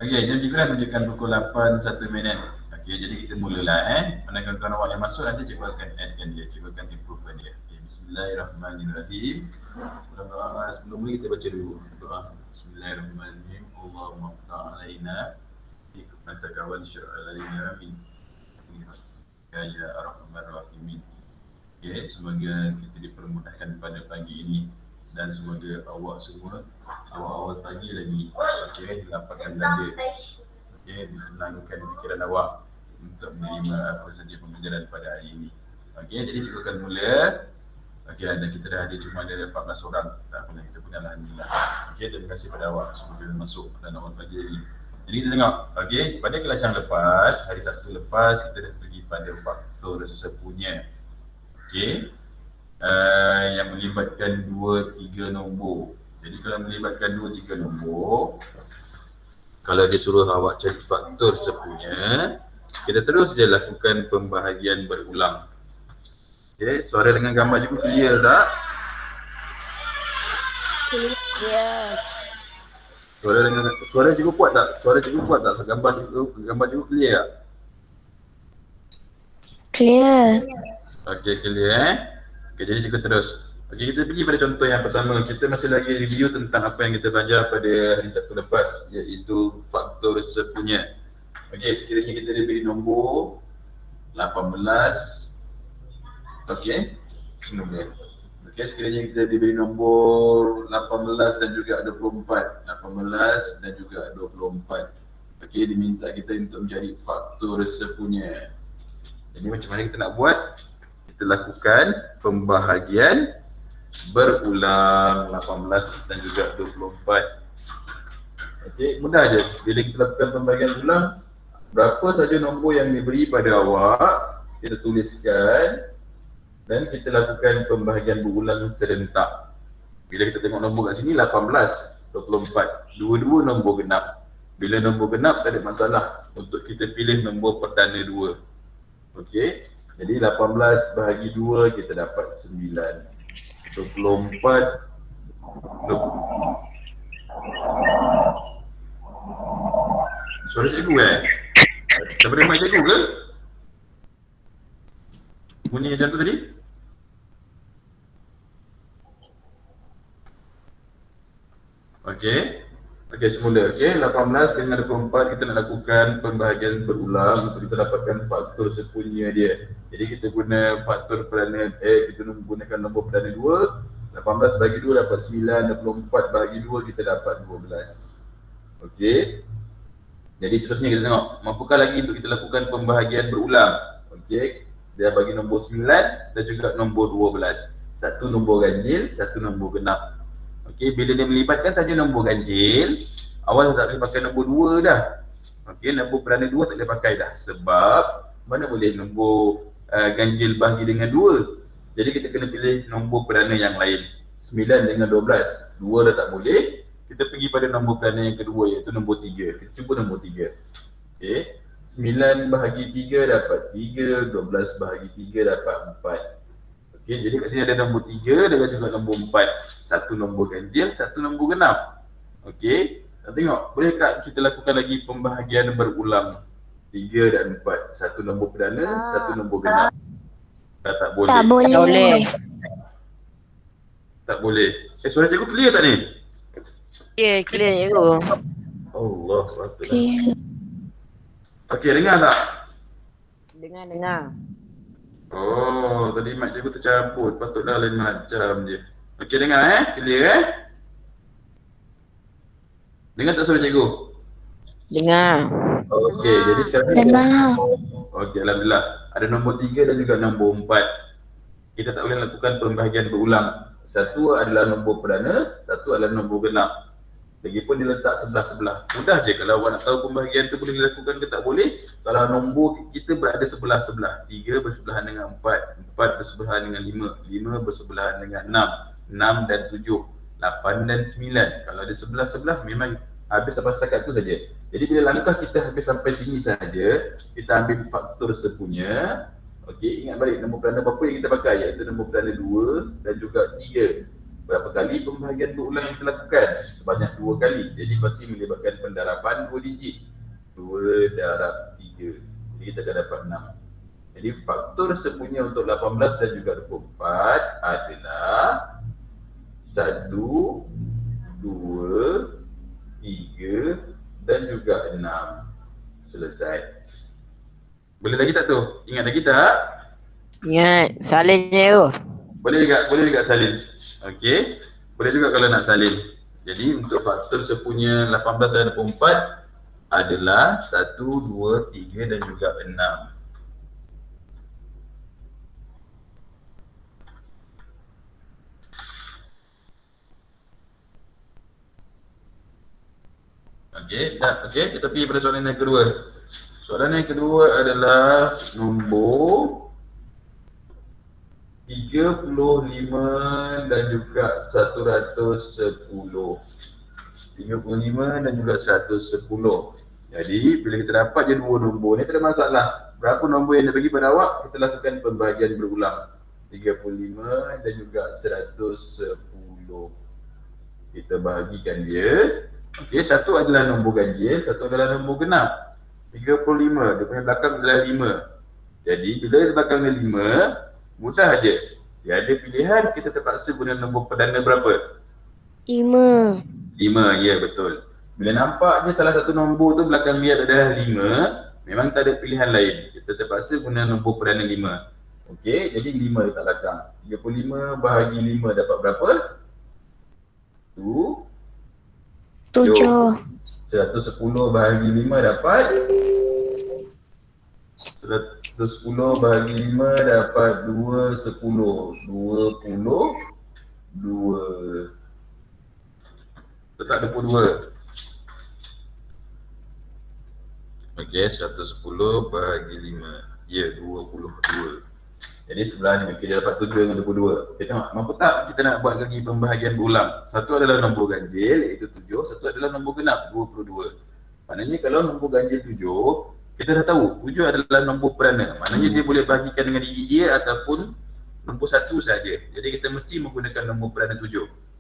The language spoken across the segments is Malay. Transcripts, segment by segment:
Okey, jom cikgu dah tunjukkan pukul 8, 1 minit. Okey, jadi kita mulalah Mana kawan-kawan awak yang masuk nanti cikgu akan add-kan dia, cikgu akan improvekan dia. Okay, bismillahirrahmanirrahim. Sebelum ni kita baca dulu doa. Bismillahirrahmanirrahim. Allahumma ta'alaina mata kawan syara'alaina min ya arhamar rahimin. Okay, semoga kita dipermudahkan pada pagi ini dan semoga awak semua awal-awal pagi lagi dilapangkan dada, ditenangkan fikiran awak untuk menerima apa saja pembelajaran pada hari ini. Jadi cikgu akan mula. Dan kita dah ada cuma ada 14 orang. Tak apa, kita pun alhamdulillah. Terima kasih pada awak semoga masuk dan awal pagi ini. Jadi kita tengok, pada kelas yang lepas, hari Sabtu lepas kita dah pergi pada faktor sepunya. Yang melibatkan 2-3 nombor. Jadi kalau melibatkan 2-3 nombor, kalau dia suruh awak cari faktor sepunya, kita terus je lakukan pembahagian berulang. Suara dengan gambar cikgu clear tak? Clear. Suara cikgu kuat tak? Suara cikgu kuat tak? Gambar cikgu clear tak? Clear. Okey, clear jadi cikgu terus. Kita pergi pada contoh yang pertama. Kita masih lagi review tentang apa yang kita belajar pada hari Sabtu lepas, iaitu faktor sepunya. Sekiranya kita diberi nombor 18. Semoga. Sekiranya kita diberi nombor 18 dan juga 24. 18 dan juga 24. Diminta kita untuk mencari faktor sepunya. Jadi macam mana kita nak buat? Kita lakukan pembahagian berulang 18 dan juga 24. Mudah je. Bila kita lakukan pembahagian ulang, berapa saja nombor yang diberi pada awak, kita tuliskan dan kita lakukan pembahagian berulang serentak. Bila kita tengok nombor kat sini 18, 24, dua-dua nombor genap. Bila nombor genap tak ada masalah untuk kita pilih nombor perdana 2. Jadi 18 bahagi 2 kita dapat 9. 24 Suara cikgu daripada mic cikgu ke? Bunyi macam tu tadi? Semula. 18 dengan 24 kita nak lakukan pembahagian berulang untuk kita dapatkan faktor sepunya dia. Jadi kita guna faktor perdana, kita menggunakan nombor perdana 2. 18 bagi 2 dapat 9, 24 bagi 2 kita dapat 12. Jadi seterusnya kita tengok, mampukah lagi untuk kita lakukan pembahagian berulang? Dia bagi nombor 9 dan juga nombor 12. Satu nombor ganjil, satu nombor genap. Bila dia melibatkan saja nombor ganjil, awal tak boleh pakai nombor 2 dah. Nombor perdana 2 tak boleh pakai dah. Sebab mana boleh nombor ganjil bahagi dengan 2. Jadi kita kena pilih nombor perdana yang lain. 9 dengan 12. 2 dah tak boleh. Kita pergi pada nombor perdana yang kedua, iaitu nombor 3. Kita cuba nombor 3. 9 bahagi 3 dapat 3. 12 bahagi 3 dapat 4. Jadi kat sini ada nombor 3 dan juga nombor 4. Satu nombor ganjil, satu nombor genap. Tengok, bolehkah kita lakukan lagi pembahagian berulang 3 dan 4. Satu nombor perdana, satu nombor genap. Tak boleh. Tak boleh. Tak boleh. Suara cikgu clear tak ni? Clear cikgu. Allah SWT. Dengar tak? Dengar. Tadi mic cikgu tercabut. Patutlah lain macam je. Dengar clear Dengar tak suara cikgu? Dengar. Jadi sekarang Dengar. Alhamdulillah. Ada nombor 3 dan juga nombor 4. Kita tak boleh lakukan pembahagian berulang. Satu adalah nombor perdana, satu adalah nombor genap. Lagipun dia letak sebelah-sebelah. Mudah je kalau awak nak tahu pembahagian tu boleh dilakukan ke tak boleh. Kalau nombor kita berada sebelah-sebelah, 3 bersebelahan dengan 4, 4 bersebelahan dengan 5, 5 bersebelahan dengan 6, 6 dan 7, 8 dan 9. Kalau ada sebelah-sebelah memang habis sampai setakat tu saja. Jadi bila langkah kita habis sampai sini saja, kita ambil faktor sepunya. Ingat balik nombor perdana apa yang kita pakai, iaitu nombor perdana 2 dan juga 3. Berapa kali pembahagian berulang yang dilakukan? Sebanyak 2 kali. Jadi pasti melibatkan pendaraban 2 digit. 2 darab 3. Jadi kita akan dapat 6. Jadi faktor sepunya untuk 18 dan juga 24 adalah 1, 2, 3 dan juga 6. Selesai. Boleh lagi tak tu? Ingat lagi tak? Ingat, salin je tu. Boleh juga salin. Okey. Boleh juga kalau nak salin. Jadi untuk faktor sepunya 18 dan 24 adalah 1, 2, 3 dan juga 6. Okey, dah. Okey, kita pergi pada soalan yang kedua. Soalan yang kedua adalah nombor 35 dan juga 110. 35 dan juga 110. Jadi bila kita dapat je dua nombor ni tak ada masalah. Berapa nombor yang dia bagi pada awak, kita lakukan pembahagian berulang. 35 dan juga 110. Kita bahagikan dia. Okey, satu adalah nombor ganjil, satu adalah nombor genap. 35, dia punya belakang adalah 5. Jadi bila dia belakang adalah 5, mudah aja. Dia ada pilihan, kita terpaksa guna nombor perdana berapa? 5. 5, ya betul. Bila nampak je salah satu nombor tu belakang dia adalah 5, memang tak ada pilihan lain. Kita terpaksa guna nombor perdana 5. Okey, jadi 5 letak belakang. 35 bahagi 5 dapat berapa? 7. 110 bahagi 5 dapat 110 bahagi 5 dapat 210. 22. Letak 22. Okey, 110 bahagi 5. Ya, 22. Jadi sebelah ni kita dapat 7 dengan 22. Kita tengok mampu tak kita nak buat lagi pembahagian berulang. Satu adalah nombor ganjil iaitu 7, satu adalah nombor genap 22. Maknanya kalau nombor ganjil 7, kita dah tahu 7 adalah nombor perdana. Maknanya dia boleh bahagikan dengan diri dia ataupun nombor 1 saja. Jadi kita mesti menggunakan nombor perdana 7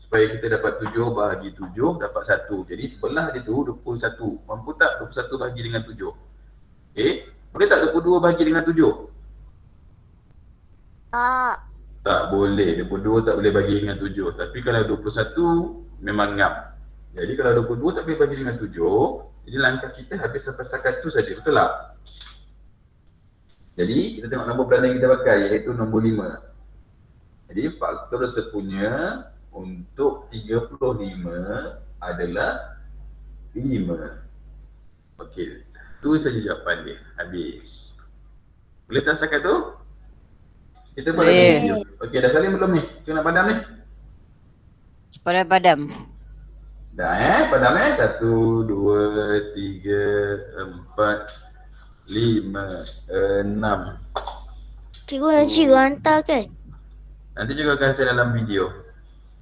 supaya kita dapat 7 bahagi 7 dapat 1. Jadi sebelah dia tu 21. Mampu tak 21 bahagi dengan 7? Okey, boleh tak 22 bahagi dengan 7? Tak. Tak boleh, 22 tak boleh bagi dengan 7. Tapi kalau 21 memang ngam. Jadi kalau 22 tak boleh bagi dengan 7, jadi langkah kita habis sampai setakat tu saja, betul tak? Jadi kita tengok nombor perdana yang kita pakai iaitu nombor 5. Jadi faktor sepunya untuk 35 adalah 5. Okey, tu saja jawapan dia. Habis. Boleh tak setakat tu? Kita buat lagi video. Okey, dah salin belum ni? Kita nak padam ni? Padam. Dah padam 1, 2, 3, 4, 5, 6. Cikgu nak cikgu hantar kan? Nanti juga akan share dalam video.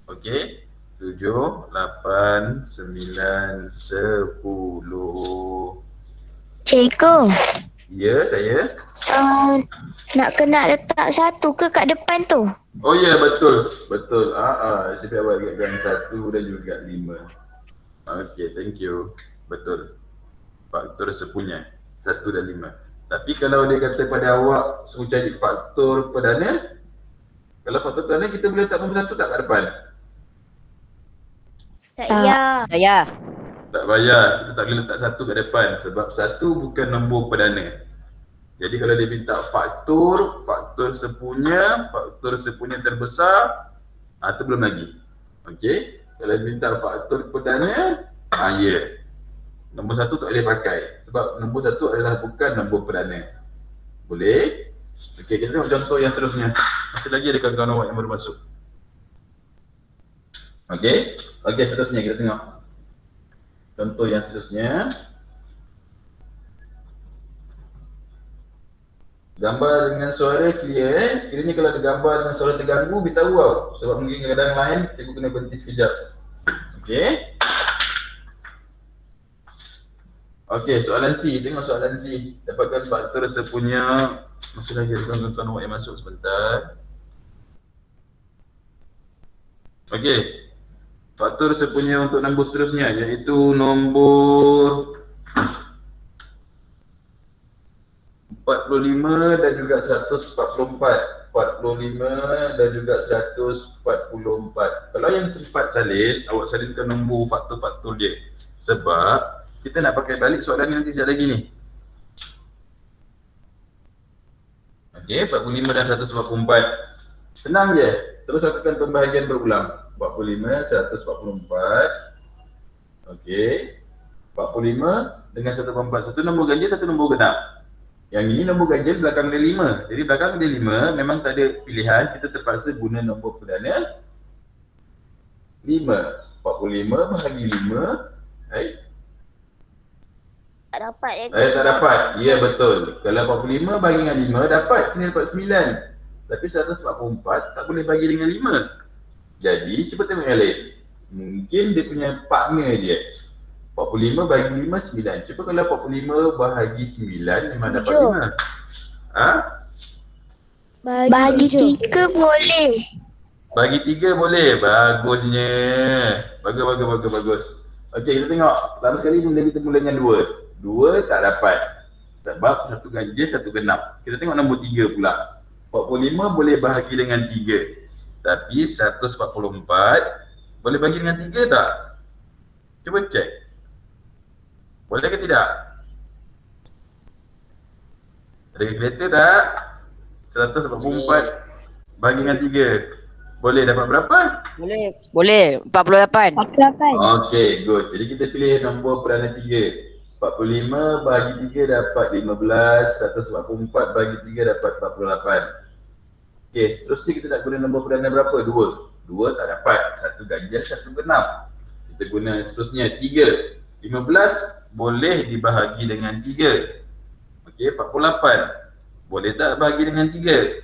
Okey. 7, 8, 9, 10. Cikgu, Ya, saya. nak kena letak 1 ke kat depan tu? Oh ya, betul. Betul. Saya buat gang 1 dan juga 5. Okey, thank you. Betul. Faktor sepunya 1 dan 5. Tapi kalau dia kata pada awak suruh cari faktor perdana, kalau faktor perdana kita boleh letak nombor 1 tak kat depan? Tak Tak. payah. Saya. Tak payah, kita tak boleh letak 1 kat depan sebab 1 bukan nombor perdana. Jadi kalau dia minta faktor sepunya terbesar, itu belum lagi. Okey, kalau dia minta faktor perdana, ya. Nombor 1 tak boleh pakai sebab nombor 1 adalah bukan nombor perdana. Boleh? Okey, kita tengok contoh yang seterusnya. Masih lagi ada kawan-kawan awak yang baru masuk. Okey, seterusnya kita tengok. Contoh yang seterusnya. Gambar dengan suara clear. Sekiranya kalau ada gambar dengan suara terganggu, beritahu tau. Sebab mungkin kadang-kadang lain, cikgu kena berhenti sekejap. Okey. Okey, soalan C. Tengok soalan C. Dapatkan faktor sepunya. Masih lagi ada kawan-kawan awak yang masuk sebentar. Okey. Faktor sepunya untuk nombor seterusnya iaitu nombor 45 dan juga 144. 45 dan juga 144. Kalau yang sempat salin, awak salinkan nombor faktor-faktor dia. Sebab kita nak pakai balik soalan ni nanti sekejap lagi ni. Okey, 45 dan 144. Senang je. Terus lakukan pembahagian berulang. 45, 144. Okey. 45 dengan 144. Satu nombor ganjil, satu nombor genap. Yang ini nombor ganjil belakang dia 5. Jadi belakang dia 5 memang tak ada pilihan, kita terpaksa guna nombor perdana 5. 45 bahagi 5. Tak dapat Tak dapat. Ya betul. Kalau 45 bagi dengan 5 dapat. Sini dapat 9. Tapi 144 tak boleh bagi dengan 5. Jadi cuba tengok yang lain. Mungkin dia punya partner dia. 45 bagi 5, 9. Cuba kalau 45 bahagi 9 memang dapat 5. Ha? Bahagi 3 boleh. Bagi 3 boleh. Bagusnya. Bagus. Okey, kita tengok. Pertama sekali mula kita mula dengan 2. 2 tak dapat. Sebab satu ganjil, satu genap. Kita tengok nombor 3 pula. 45 boleh bahagi dengan 3. Tapi 144 boleh bagi dengan 3 tak? Cuba cek. Boleh ke tidak? Ada kalkulator tak? 144 bagi dengan 3. Boleh dapat berapa? Boleh 48. Okey, good. Jadi kita pilih nombor peranan 3. 45 bagi 3 dapat 15. 144 bagi 3 dapat 48. Okey, seterusnya kita nak guna nombor peranan berapa? 2. 2 tak dapat. Satu ganjil, satu genap. Kita guna seterusnya 3. 15 boleh dibahagi dengan 3. Okey, 48. Boleh tak bahagi dengan 3?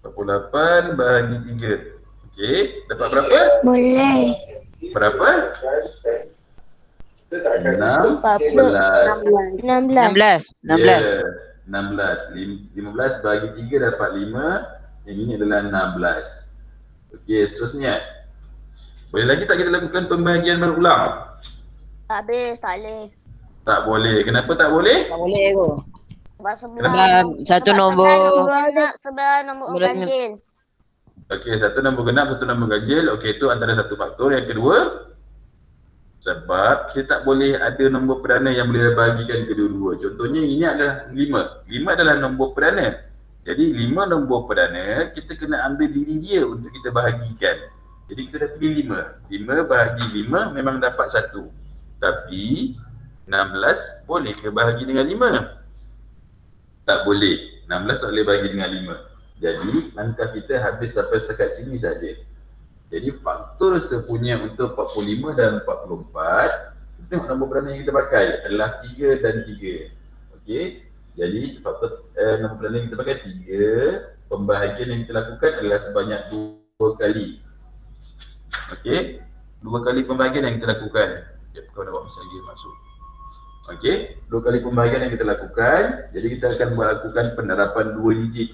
48 bahagi 3. Okey, dapat berapa? Boleh. Berapa? 16. 16. 15 bagi 3 dapat 5. Yang ini adalah 16. Okey, seterusnya. Boleh lagi tak kita lakukan pembahagian berulang? Habis, tak boleh. Tak boleh. Kenapa tak boleh? Tak boleh tu. Sebab Satu sebab nombor sebelah nombor ganjil. Okey, satu nombor genap, satu nombor ganjil. Okey, itu antara satu faktor. Yang kedua, sebab kita tak boleh ada nombor perdana yang boleh bahagikan kedua-dua. Contohnya ini adalah 5. 5 adalah nombor perdana. Jadi 5 nombor perdana, kita kena ambil diri dia untuk kita bahagikan. Jadi kita dah pilih 5. 5 bahagi 5 memang dapat 1. Tapi 16 boleh ke bahagi dengan 5? Tak boleh. 16 tak boleh bahagi dengan 5. Jadi langkah kita habis sampai setakat sini saja. Jadi faktor sepunya untuk 45 dan 44, kita tengok nombor peranan yang kita pakai adalah 3 dan 3. Okey. Jadi faktor nombor peranan yang kita pakai 3. Pembahagian yang kita lakukan adalah sebanyak 2 kali. Okey. 2 kali pembahagian yang kita lakukan. Sekejap, kau nak buat masa lagi masuk. Okey. 2 kali pembahagian yang kita lakukan. Jadi kita akan melakukan penerapan 2 digit.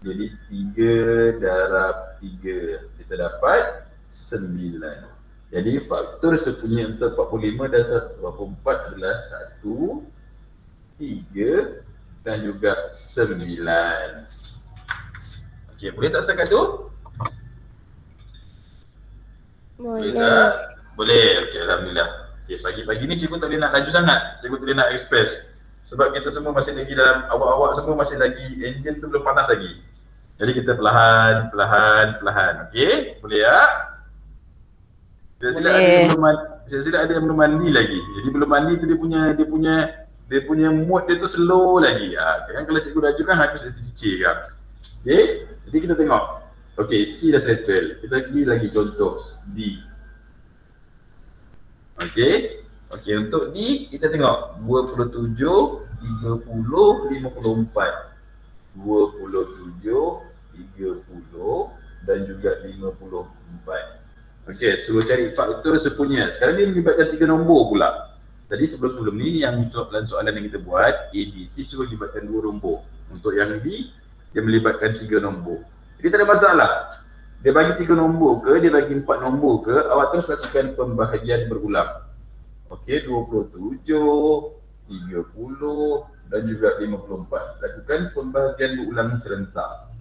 Jadi 3 darab 3. Kita dapat 9. Jadi faktor sepunya untuk 45 dan 144 adalah 1, 3 dan juga 9. Okey, boleh tak setakat tu? Boleh tak? Boleh. Okey, alhamdulillah. Okey, pagi-pagi ni cikgu tak boleh nak laju sangat. Cikgu tak boleh nak express. Sebab kita semua masih lagi dalam, awak-awak semua masih lagi, enjin tu belum panas lagi. Jadi kita perlahan. Okey? Boleh ya? Silap ada yang belum mandi lagi. Jadi belum mandi tu dia punya mood dia tu slow lagi. Kan kalau cikgu laju kan habis dia cicir kan. Okey? Jadi kita tengok. Okey, C dah settle. Kita pergi lagi contoh D. Okey? Okey, untuk D kita tengok 27, 30, 54. 27, 30 dan juga 54. Okey, suruh cari faktor sepunya. Sekarang ni melibatkan 3 nombor pula. Tadi sebelum ni yang dalam soalan yang kita buat, A, B, C suruh melibatkan 2 nombor. Untuk yang D, dia melibatkan 3 nombor. Jadi tak ada masalah. Dia bagi 3 nombor ke, dia bagi 4 nombor ke, awak terus lakukan pembahagian berulang. Okey, 27, 30 dan juga 54. Lakukan pembahagian berulang serentak.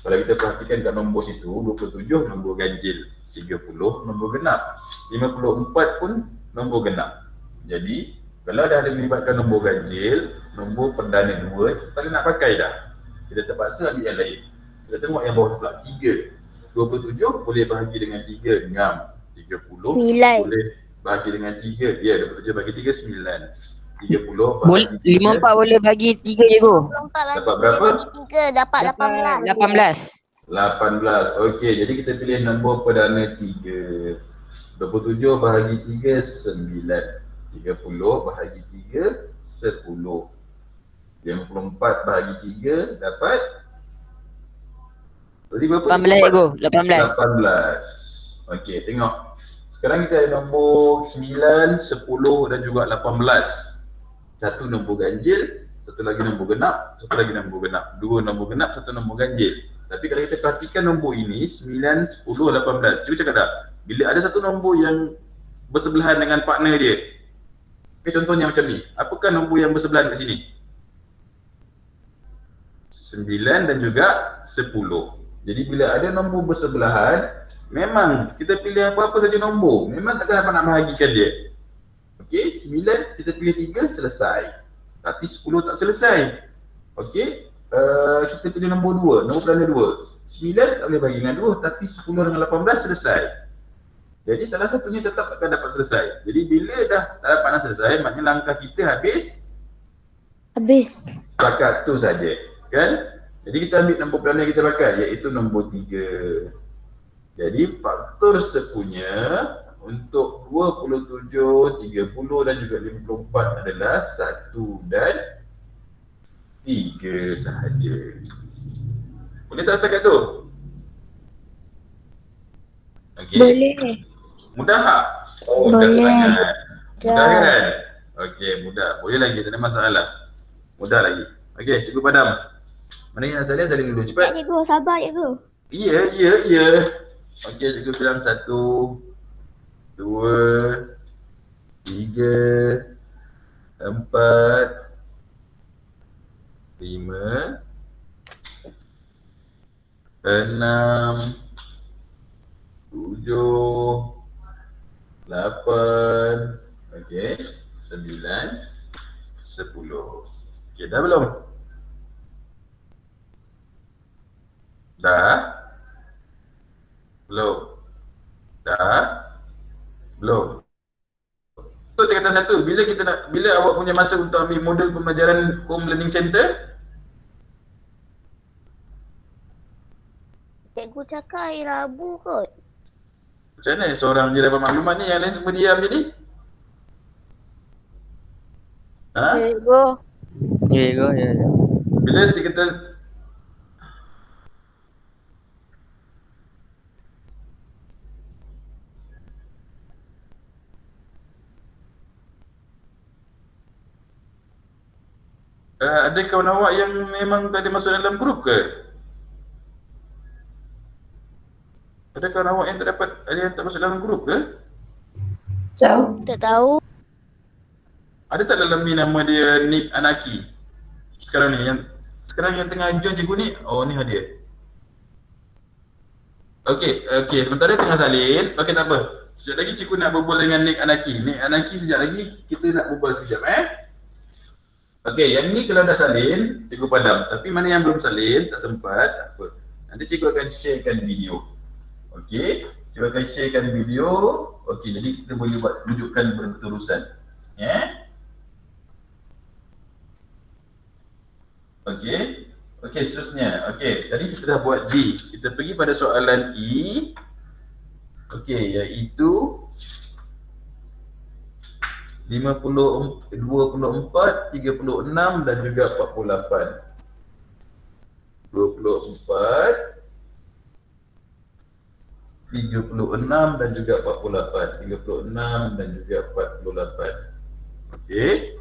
Kalau kita perhatikan kat nombor situ, 27 nombor ganjil, 30 nombor genap, 54 pun nombor genap. Jadi, kalau dah ada melibatkan nombor ganjil, nombor perdana 2, tak nak pakai dah. Kita terpaksa ambil yang lain. Kita tengok yang bawah pula 3. 27 boleh bahagi dengan 3, ngam. 30 9. boleh bahagi dengan 3. Ya, 27 bagi 3, 9. 30 Boleh, bahagi 3. 54 boleh bagi 3 je go. 24 Dapat berapa? bagi 3 dapat 18. 18. 18. Okey, jadi kita pilih nombor perdana 3. 27 bahagi 3, 9. 30 bahagi 3, 10. 54 bahagi 3 dapat tadi berapa? 18 go, 18. 18. Okey, tengok. Sekarang kita ada nombor 9, 10 dan juga 18. Satu nombor ganjil, satu lagi nombor genap, satu lagi nombor genap. Dua nombor genap, satu nombor ganjil. Tapi kalau kita perhatikan nombor ini 9, 10, 18. Cuba cakap dah. Bila ada satu nombor yang bersebelahan dengan partner dia. Okay, contohnya macam ni. Apakah nombor yang bersebelahan kat sini? 9 dan juga 10. Jadi bila ada nombor bersebelahan, memang kita pilih apa-apa saja nombor, memang takkan dapat nak bahagikan dia. Okey, 9 kita pilih 3, selesai. Tapi 10 tak selesai. Okey, kita pilih nombor 2, nombor perdana 2. 9 tak boleh bagi dengan 2, tapi 10 dengan 18 selesai. Jadi salah satunya tetap takkan dapat selesai. Jadi bila dah tak dapat nak selesai, maknanya langkah kita habis setakat tu saja, kan? Jadi kita ambil nombor perdana kita pakai, iaitu nombor 3. Jadi faktor sekunya untuk 27, 30 dan juga 54 adalah 1 dan 3 sahaja. Boleh tak setakat tu? Okey. Boleh. Mudah tak? Oh, Boleh. mudah sangat. Mudah Dah. kan? Okey, mudah. Boleh lagi, tak ada masalah. Mudah lagi. Okey, Cikgu Padam. Mana yang salin dulu, cepat. Cikgu, sabar cikgu. Ya. Okey, Cikgu bilang 1, 2, 3, 4, 5, 6, 7, 8, okey, 9, 10. Okey, dah belum? Dah? Belum? Dah? Belum? So, tingkatan 1, bila awak punya masa untuk ambil modul pembelajaran Home Learning Center? Cikgu cakap hari Rabu kot. Macam mana seorang je dapat maklumat ni, yang lain semua diam je ni? Ha? Cikgu. Ya. Bila tingkatan ada kawan awak yang memang tak ada masuk dalam grup ke? Ada kawan awak yang tak dapat, ada yang tak masuk dalam grup ke? Tak tahu. Ada tak dalam ni nama dia Nick Anaki? Sekarang yang tengah join cikgu ni, oh ni hadiah. Okey, sementara tengah salin, okey tak apa. Sekejap lagi cikgu nak berbual dengan Nick Anaki. Nick Anaki sekejap lagi kita nak berbual sekejap Okey, yang ni kalau dah salin, cikgu padam. Tapi mana yang belum salin, tak sempat, tak apa. Nanti cikgu akan sharekan video. Okey, cikgu akan sharekan video. Okey, jadi kita boleh buat tunjukkan berterusan. Okey, seterusnya. Okey, tadi kita dah buat D. Kita pergi pada soalan E. Okey, iaitu 24, 36 dan juga 48. 24, 36 dan juga 48. 36 dan juga 48. Okey.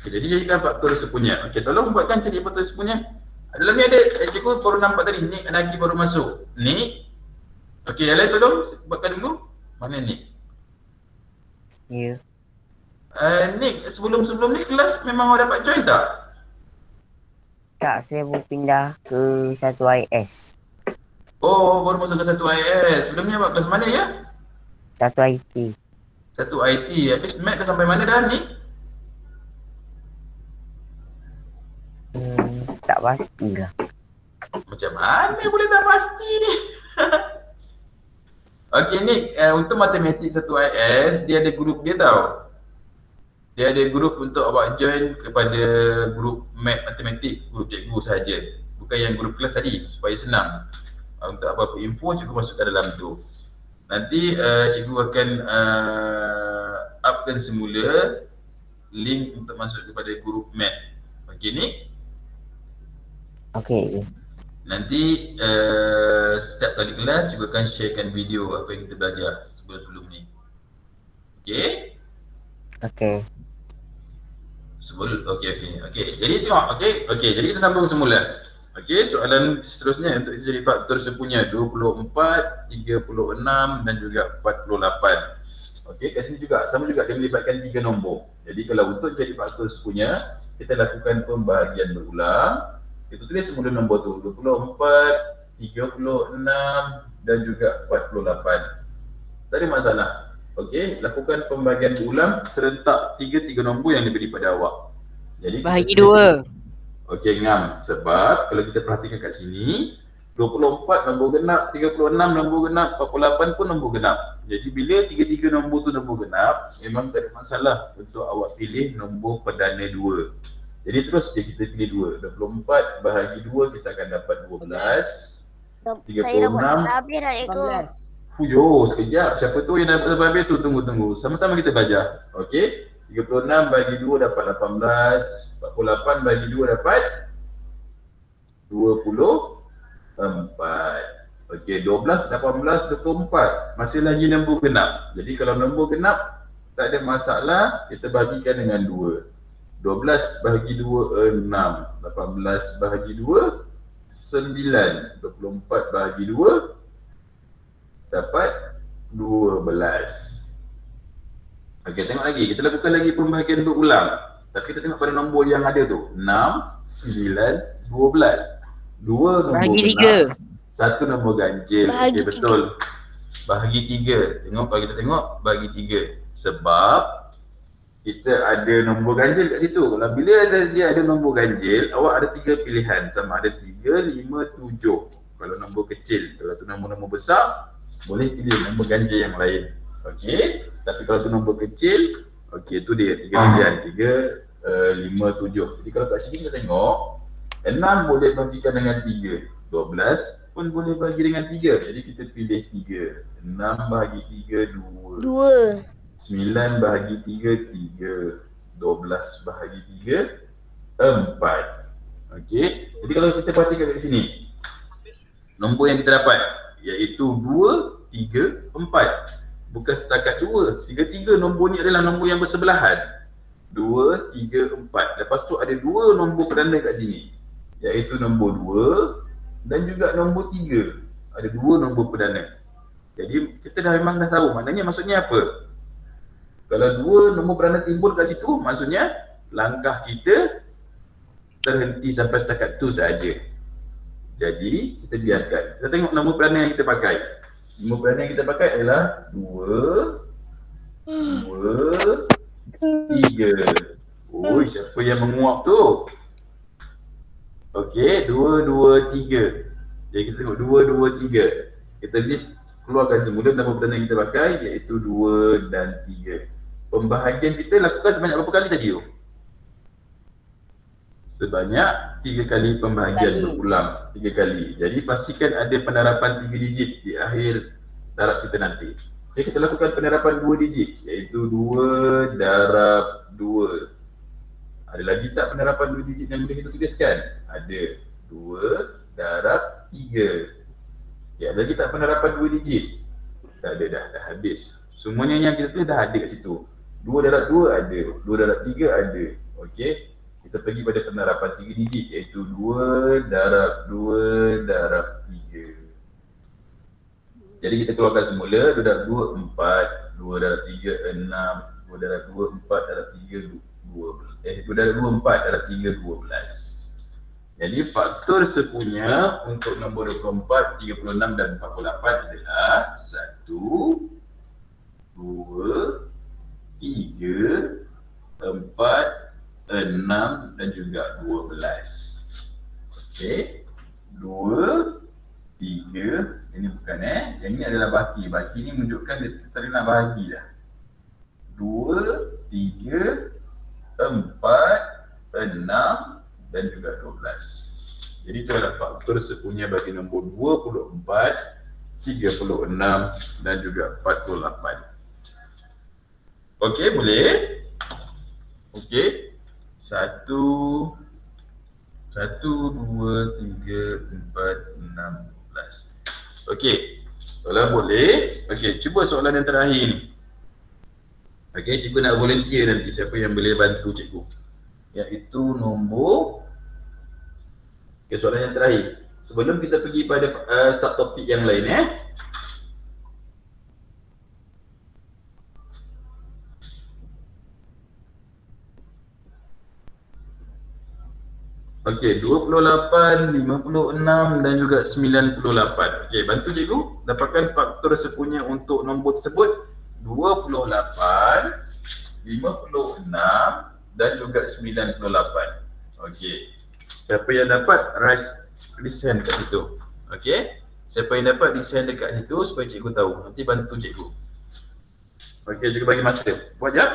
Jadi jadikan faktor sepunya. Okey, tolong buatkan cari faktor sepunya. Dalam ni ada cikgu baru nampak tadi, Nick Anaki baru masuk. Nick Okey, yang lain tolong buatkan dulu. Mana Nick? Ya. Nick, sebelum ni kelas memang awak dapat join tak? Tak, saya baru pindah ke satu IS. Oh, baru masuk ke satu IS. Sebelum ni awak kelas mana ya? Satu IT. Satu IT. Habis Mac dah sampai mana dah ni? Tak pastilah. Macam mana boleh tak pasti ni? Okey Nick, untuk matematik satu IS, dia ada grup dia tau. Dia ada grup untuk awak join kepada grup Mac matematik, grup cikgu sahaja. Bukan yang grup kelas tadi, supaya senang. Untuk apa-apa info, cikgu masuk ke dalam tu. Nanti cikgu akan upkan semula link untuk masuk kepada grup Mac. Okey Nick? Okey. Nanti setiap kali kelas cikgu akan sharekan video apa yang kita belajar sebelum ni. Okey? Okey. Okey. Jadi tengok, okey. Jadi kita sambung semula. Okey, soalan seterusnya untuk jadi faktor sepunya 24, 36 dan juga 48. Okey, kat sini juga sama juga dia melibatkan 3 nombor. Jadi kalau untuk jadi faktor sepunya, kita lakukan pembahagian berulang. Kita tulis semula nombor tu 24, 36 dan juga 48. Tak ada masalah. Okey, lakukan pembahagian berulang serentak 3 nombor yang diberi pada awak. Jadi Bahagi 2. Okey ngam, sebab kalau kita perhatikan kat sini 24 nombor genap, 36 nombor genap, 48 pun nombor genap. Jadi bila 3 nombor tu nombor genap, memang tak ada masalah untuk awak pilih nombor perdana 2. Jadi terus je kita pilih 2. 24 bahagi 2 kita akan dapat 12. Saya dah buat 36. habis dah cikgu. Fuyo, sekejap. Siapa tu yang dah dapat habis tu? Tunggu. Sama-sama kita belajar. Okey. 36 bagi 2 dapat 18. 48 bagi 2 dapat 24. Okey, 12, 18, 24. Masih lagi nombor genap. Jadi kalau nombor genap, tak ada masalah. Kita bagikan dengan 2. 12 bahagi 2, 6. 18 bahagi 2, 9. 24 bahagi 2, dapat 12. Okey, tengok lagi. Kita lakukan lagi pembahagian berulang. Tapi kita tengok pada nombor yang ada tu. 6, 9, 12. 2 nombor Bahagi genap. 3. 1 nombor ganjil. Bahagi Okey, betul. Bahagi 3. Bagi kita tengok bahagi 3. Sebab kita ada nombor ganjil kat situ. Kalau bila saja ada nombor ganjil, awak ada 3 pilihan. Sama ada 3, 5, 7. Kalau nombor kecil. Kalau tu nombor besar, boleh pilih nombor ganjil yang lain. Okey, tapi kalau tu nombor kecil, okey tu dia 3 pilihan, 3, 5, 7. Jadi kalau kat sini kita tengok 6 boleh bagikan dengan 3, 12 pun boleh bagi dengan 3. Jadi kita pilih 3. 6 bahagi 3, 2. 9 bahagi 3, 3. 12 bahagi 3, 4. Okey, jadi kalau kita perhatikan kat sini, nombor yang kita dapat iaitu 2, 3, 4. Bukan setakat 2. 3 nombor ni adalah nombor yang bersebelahan. 2, 3, 4. Lepas tu ada 2 nombor perdana kat sini. Iaitu nombor 2 dan juga nombor 3. Ada 2 nombor perdana. Jadi kita memang dah tahu maknanya maksudnya apa. Kalau 2 nombor perdana timbul kat situ, maksudnya langkah kita terhenti sampai setakat tu saja. Jadi kita biarkan. Kita tengok nombor perdana yang kita pakai. Nombor perdana yang kita pakai adalah 2, 3. Oi, siapa yang menguap tu? Okey, 2, 2, 3. Jadi kita tengok 2, 2, 3. Kita list keluarkan semula nombor perdana yang kita pakai iaitu 2 dan 3. Pembahagian kita lakukan sebanyak berapa kali tadi tu? Sebanyak 3 kali pembahagian berulang. 3 kali. Jadi pastikan ada penerapan 3 digit di akhir darab kita nanti. Jadi kita lakukan penerapan 2 digit iaitu 2 darab 2. Ada lagi tak penerapan 2 digit yang boleh kita tuliskan? Ada. 2 darab 3. Ya, ada lagi tak penerapan 2 digit? Tak ada dah habis. Semuanya yang kita tulis dah ada kat situ. 2 darab 2 ada, 2 darab 3 ada. Okey. Kita pergi pada penerapan 3 digit iaitu 2 darab 2 darab 3. Jadi kita keluarkan semula 2 darab 2, 4, 2 darab 3, 6, 2 darab 2, 4 darab 3, 2 darab 2, 4 darab 3, 12. Jadi faktor sepunya untuk nombor 24, 36 dan 48 adalah 1, 2, 3, 4, 6 dan juga 12. Okey. 2, 3, ini bukan yang ini adalah baki. Baki ni menunjukkan dia tak nak bahagi dah. 2, 3, 4, 6 dan juga 12. Jadi itu adalah faktor sepunya bagi nombor 24, 36 dan juga 48. Okey, boleh? Okey. 1, 2, 3, 4, 6, 12. Okey. Kalau boleh, okey, cuba soalan yang terakhir ni. Okey, cikgu nak volunteer nanti siapa yang boleh bantu cikgu. Iaitu nombor soalan yang terakhir. Sebelum kita pergi pada subtopik yang lain Okey, 28, 56 dan juga 98. Okey, bantu cikgu dapatkan faktor sepunya untuk nombor tersebut. 28, 56 dan juga 98. Okey. Siapa yang dapat design kat situ. Okey. Siapa yang dapat design dekat situ supaya cikgu tahu. Nanti bantu cikgu. Okey, cikgu bagi masa. Buat jap.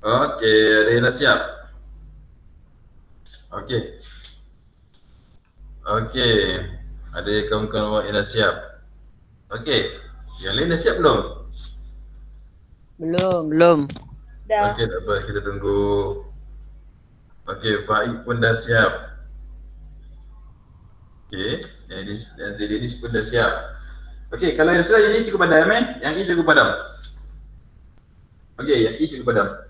Okey, ada yang dah siap? Okey. Okey. Ada kawan-kawan awak yang dah siap? Okey. Yang lain dah siap belum? Belum. Dah. Okey, tak apa, kita tunggu. Okey, Faik pun dah siap. Okey, yang Zaidinis pun dah siap. Okey, kalau yang sudah yang ni cukup padam Yang ni cukup padam. Okey, yang ni cukup padam.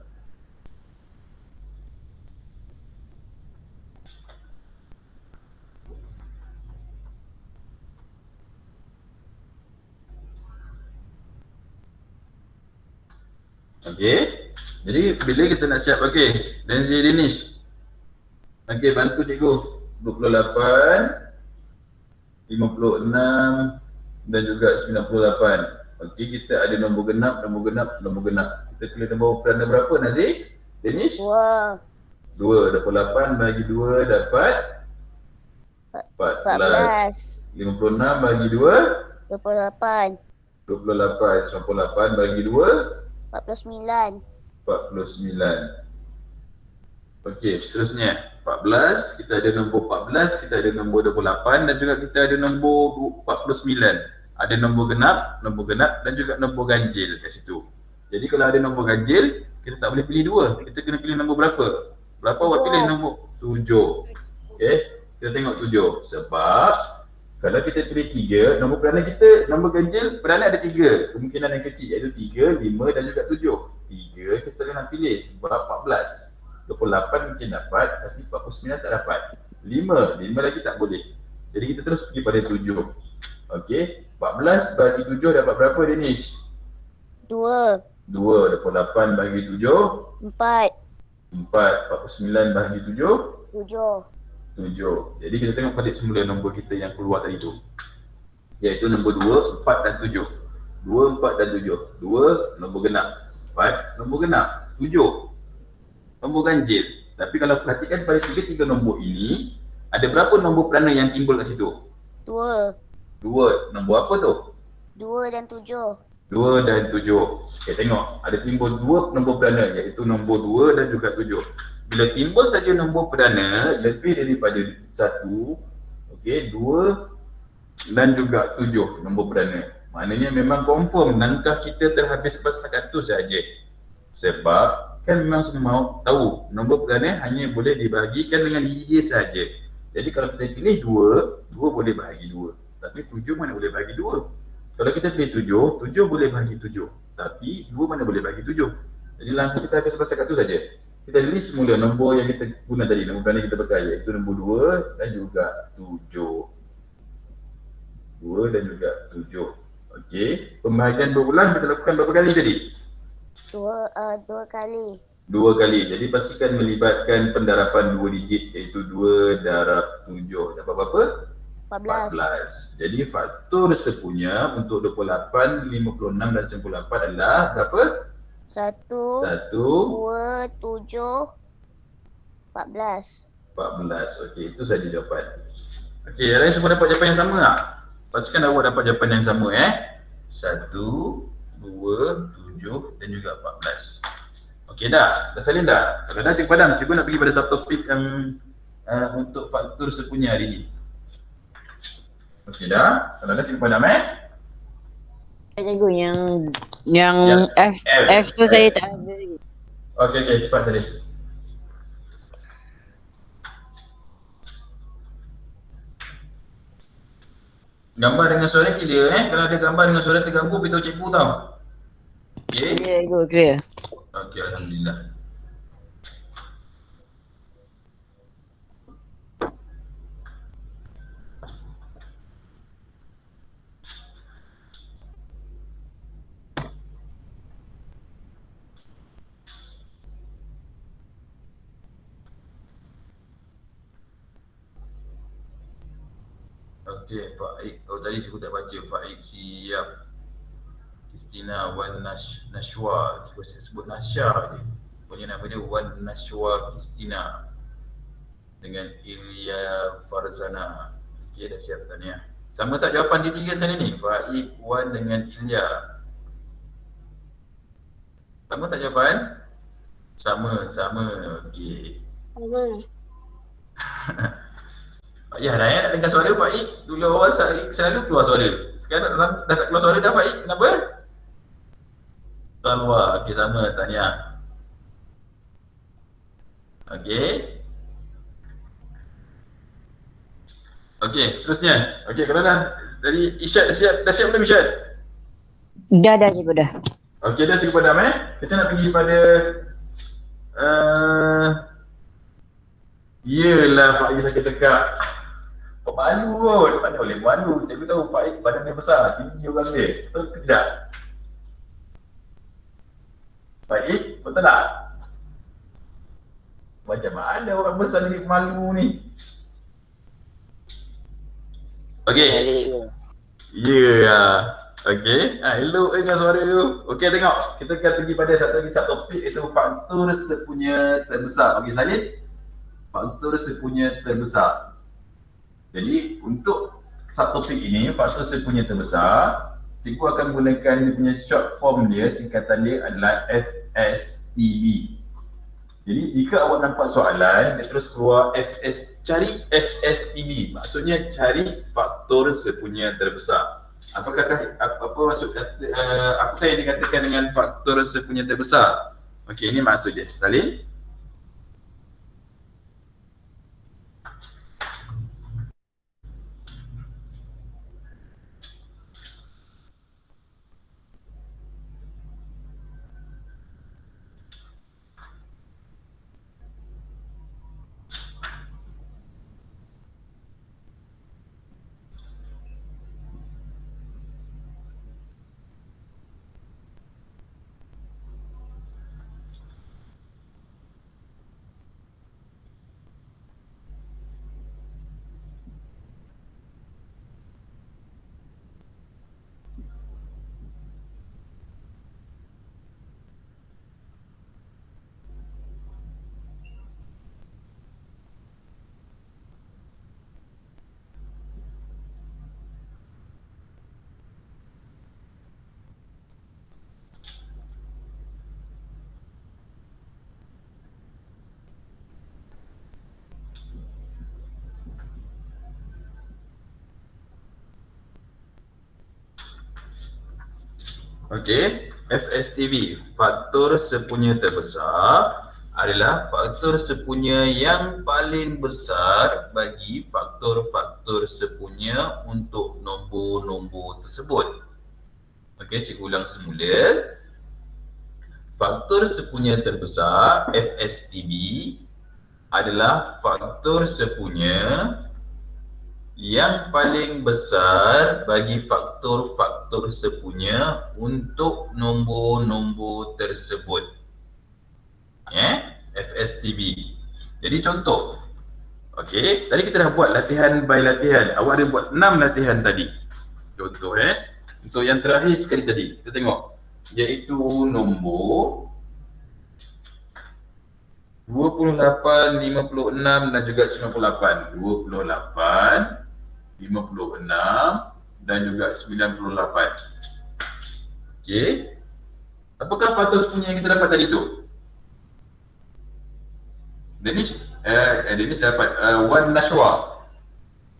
Okey. Jadi bila kita nak siap, okey, dan Zaidinis. Okey, bantu cikgu. 28, 56 dan juga 98. Okey, kita ada nombor genap. Kita pilih nombor peranan berapa, Nazir? Danish? 2. 28 bagi 2 dapat 14. 56 bagi 2 28. 28. 98 bagi 2 49. 49. Okey, seterusnya 14, kita ada nombor 14, kita ada nombor 28 dan juga kita ada nombor 49. Ada nombor genap dan juga nombor ganjil kat situ. Jadi kalau ada nombor ganjil, kita tak boleh pilih 2. Kita kena pilih nombor berapa? Berapa awak pilih? Nombor 7. Okey, kita tengok 7. Sebab kalau kita pilih 3, nombor peranan kita, nombor ganjil peranan ada 3. Kemungkinan yang kecil iaitu 3, 5 dan juga 7. 3 kita kena pilih sebab 14. 28 mungkin dapat tapi 49 tak dapat. 5 lagi tak boleh. Jadi kita terus pergi pada 7. Okey, 14 bagi 7 dapat berapa, Danish? 2. 2, 28 bagi 7 4. 49 bagi 7 7. 7. Jadi kita tengok balik semula nombor kita yang keluar tadi tu. iaitu nombor 2, 4 dan 7. 2, 4 dan 7. 2 nombor genap, 4 nombor genap, 7 nombor ganjil. Tapi kalau perhatikan pada tiga nombor ini, ada berapa nombor peranar yang timbul kat situ? 2. 2. Nombor apa tu? 2 dan 7. 2 dan 7. Okay, tengok. Ada timbul 2 nombor peranar, iaitu nombor 2 dan juga 7. Bila timbul saja nombor peranar lebih daripada 1, okey, 2 dan juga 7 nombor peranar, maknanya memang confirm nangkah kita terhabis setakat tu saja. Sebab kan memang semua tahu nombor peranar hanya boleh dibahagikan dengan gigi saja. Jadi kalau kita pilih 2, 2 boleh bahagi 2. Tapi 7 mana boleh bahagi 2. Kalau kita pilih 7, 7 boleh bahagi 7. Tapi 2 mana boleh bahagi 7. Jadi langkah kita habis setakat tu saja. Kita list semula nombor yang kita guna tadi, nombor peranar kita pakai, iaitu nombor 2 dan juga 7. 2 dan juga 7. Okey, pembahagian berulang kita lakukan berapa kali tadi? 2 kali. 2 kali. Jadi pastikan melibatkan pendarapan 2 digit, iaitu 2 darab 7. Dapat berapa? 14. Jadi faktor sepunya untuk 28, 56 dan 98 adalah berapa? 1, 1, 2, 7, 14. 14. Okey, itu saja jawapan. Okey, yang lain semua dapat jawapan yang sama tak? Pastikan awak dapat jawapan yang sama 1, 2, 7 dan juga 14. Okey dah? Dah salin dah? Kalau dah Cikgu Padam, Cikgu nak pergi pada subtopik yang untuk faktor sepunya hari ni. Okey dah? Kalau dah Cikgu Padam Cikgu yang Ya, F tu saya tak ada lagi. Okey, cepat salin. Gambar dengan suara clear Kalau ada gambar dengan suara terganggu, beritahu cikgu tau. Okey? Clear cikgu, clear. Okey, alhamdulillah. Okey, Faik. Oh tadi cikgu tak baca. Faik siap. Kristina Wan Nashwa. Cikgu sebut Nasha je. Punya nama dia Wan Nashwa Kristina. Dengan Ilya Farzana. Okey, dah siap tahniah. Sama tak jawapan di tiga sekali ni? Faik, Wan dengan Ilya. Sama tak jawapan? Sama. Okey. Sama. Pak Yah dah nak dengar suara Pak Ik. Dulu awal selalu keluar suara. Sekarang dah tak keluar suara dah Pak Ik. Kenapa? Salwa. Okey, sama. Tahniah. Okey. Okey, seterusnya. Okey, kalau dah tadi Isyad dah siap belum Isyad? Dah cikgu dah. Okey dah Cikgu Padam Kita nak pergi pada yelah Pak Ik sakit tekak. Malu kot, mana boleh malu. Cikgu tahu Pak Ik badan dia besar, tinggi orang dia. Betul ke tidak? Pak Ik, betul tak? Macam mana orang besar ni malu ni? Okey. Ya. Okey. Elok dengan suara tu. Okey, tengok. Kita akan pergi pada satu lagi topik, iaitu faktor sepunya terbesar. Okey, Salin. Faktor sepunya terbesar. Jadi untuk subtopik ini, faktor sepunya terbesar, cikgu akan gunakan dia punya short form dia, singkatan dia adalah FSTB. Jadi jika awak nampak soalan, dia terus keluar cari FSTB, maksudnya cari faktor sepunya terbesar. Apa maksud kata, apakah yang dikatakan dengan faktor sepunya terbesar? Okey, ini maksud dia. Salin? Okey, FSTV, faktor sepunya terbesar adalah faktor sepunya yang paling besar bagi faktor-faktor sepunya untuk nombor-nombor tersebut. Okey, cikgu ulang semula. Faktor sepunya terbesar FSTB adalah faktor sepunya yang paling besar bagi faktor-faktor sepunya untuk nombor-nombor tersebut. FSTB. Jadi contoh. Okey, tadi kita dah buat latihan by latihan. Awak ada buat 6 latihan tadi. Contoh untuk yang terakhir sekali tadi, kita tengok. Iaitu nombor 28, 56 dan juga 98. 28, 56 dan juga 98. Okey. Apakah faktor sepunya yang kita dapat tadi tu? Deniz dapat Wan Nashwa.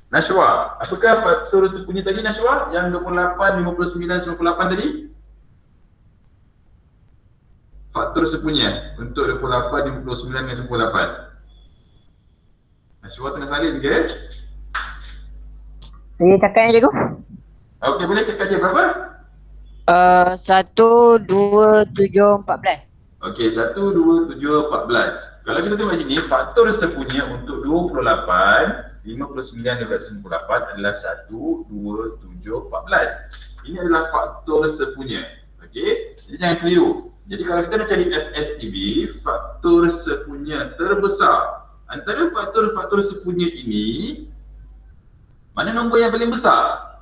Nashwa, apakah faktor sepunya tadi Nashwa? Yang 28, 59, 98 tadi? Faktor sepunya untuk 28, 59 dan 98. Nashwa tengah salin ke? Saya cakap je cikgu. Okey, boleh cakap je berapa? 1, 2, 7, 14. Okey, 1, 2, 7, 14. Kalau kita tengok sini, faktor sepunya untuk 28, 59 dan 98 adalah 1, 2, 7, 14. Ini adalah faktor sepunya. Okey, jadi jangan keliru. Jadi kalau kita nak cari FSTB, faktor sepunya terbesar antara faktor-faktor sepunya ini, mana nombor yang paling besar?